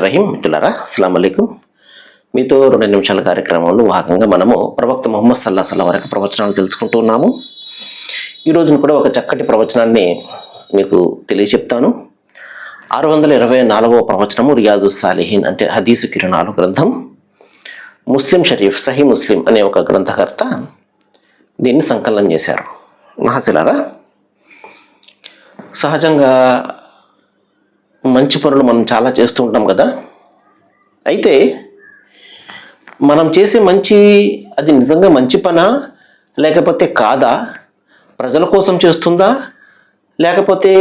రహీం మిత్రులారా, అస్సలాము అలైకుం. మీతో 2 నిమిషాల కార్యక్రమంలో భాగంగా మనము ప్రవక్త ముహమ్మద్ సల్లల్లాహు అలైహి వసల్లం వారి ప్రవచనాలు తెలుసుకుంటూ ఉన్నాము. ఈ రోజున కూడా ఒక చక్కటి ప్రవచనాన్ని మీకు తెలియచెప్తాను. 624వ ప్రవచనము రియాదుస్ సాలిహీన్ అంటే హదీసు కిరణాలు గ్రంథం. ముస్లిం షరీఫ్ సహీ ముస్లిం అనే ఒక గ్రంథకర్త దీన్ని సంకలనం చేశారు. మహాశిలారా, సహజంగా మంచి పనులు మనం చాలా చేస్తూ ఉంటాం కదా. అయితే మనం చేసే మంచి అది నిజంగా మంచి పనా లేకపోతే కాదా, ప్రజల కోసం చేస్తుందా లేకపోతే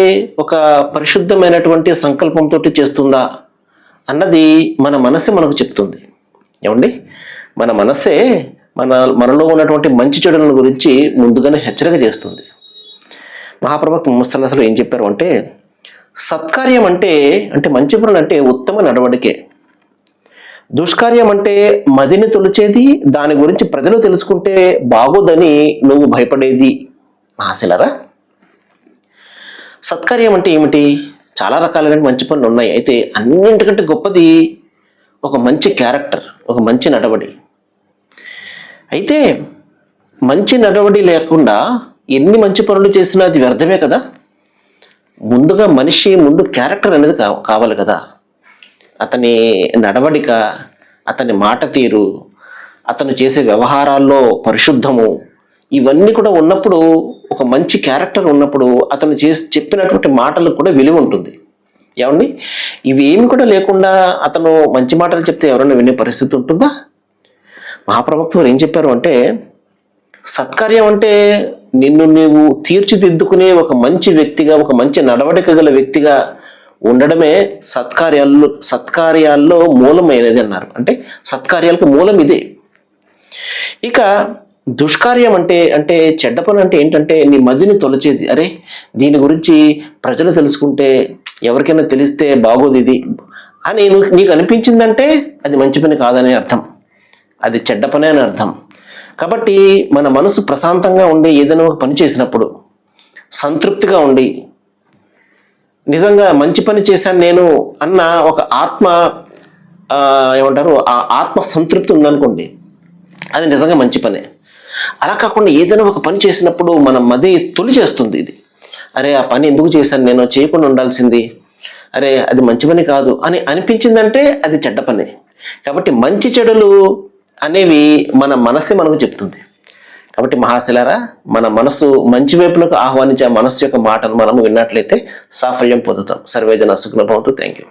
ఒక పరిశుద్ధమైనటువంటి సంకల్పంతో చేస్తుందా అన్నది మన మనసే మనకు చెప్తుంది. ఏమండి, మన మనస్సే మనలో ఉన్నటువంటి మంచి చెడుల గురించి ముందుగానే హెచ్చరిక చేస్తుంది. మహాప్రవక్త ముహమ్మద్ సల్లల్లాహు అలైహి వసల్లం ఏం చెప్పారు అంటే, సత్కార్యం అంటే మంచి పనులు అంటే ఉత్తమ నడవడికే, దుష్కార్యం అంటే మదిని తొలిచేది, దాని గురించి ప్రజలు తెలుసుకుంటే బాగోదని నువ్వు భయపడేది. మహాశిలారా, సత్కార్యం అంటే ఏమిటి? చాలా రకాలైన మంచి పనులు ఉన్నాయి. అయితే అన్నింటికంటే గొప్పది ఒక మంచి క్యారెక్టర్, ఒక మంచి నడవడి. అయితే మంచి నడవడి లేకుండా ఎన్ని మంచి పనులు చేసినా అది వ్యర్థమే కదా. ముందుగా మనిషి క్యారెక్టర్ అనేది కావాలి కదా. అతని నడవడిక, అతని మాట తీరు, అతను చేసే వ్యవహారాల్లో పరిశుద్ధము, ఇవన్నీ కూడా ఉన్నప్పుడు, ఒక మంచి క్యారెక్టర్ ఉన్నప్పుడు అతను చెప్పినటువంటి మాటలకు కూడా విలువ ఉంటుంది. ఏమండి, ఇవి ఏమి కూడా లేకుండా అతను మంచి మాటలు చెప్తే ఎవరైనా వినే పరిస్థితి ఉంటుందా? మహాప్రవక్త వారు ఏం చెప్పారు అంటే, సత్కార్యం అంటే నిన్ను నీవు తీర్చిదిద్దుకునే ఒక మంచి వ్యక్తిగా, ఒక మంచి నడవడిక గల వ్యక్తిగా ఉండడమే సత్కార్యాల్లో మూలమైనది అన్నారు. అంటే సత్కార్యాలకు మూలం ఇదే. ఇక దుష్కార్యం అంటే చెడ్డ పని అంటే ఏంటంటే నీ మదిని తొలచేది. అరే, దీని గురించి ప్రజలు తెలుసుకుంటే, ఎవరికైనా తెలిస్తే బాగోదు ఇది అని నీకు అనిపించిందంటే అది మంచి పని కాదనే అర్థం, అది చెడ్డ పని అని అర్థం. కాబట్టి మన మనసు ప్రశాంతంగా ఉండి ఏదైనా ఒక పని చేసినప్పుడు సంతృప్తిగా ఉండి, నిజంగా మంచి పని చేశాను నేను అన్న ఒక ఆత్మ సంతృప్తి ఉందనుకోండి, అది నిజంగా మంచి పనే. అలా కాకుండా ఏదైనా ఒక పని చేసినప్పుడు మన మది తొలి చేస్తుంది. ఇది అరే, ఆ పని ఎందుకు చేశాను, నేను చేయకుండా ఉండాల్సింది, అరే అది మంచి పని కాదు అని అనిపించిందంటే అది చెడ్డ పని. కాబట్టి మంచి చెడులు అనేవి మన మనస్సే మనకు చెప్తుంది. కాబట్టి మహాశిలారా, మన మనస్సు మంచి వైపులకు ఆహ్వానించే మనస్సు యొక్క మాటను మనం విన్నట్లయితే సాఫల్యం పొందుతాం. సర్వేజన సుఖినో భవంతు. Thank you.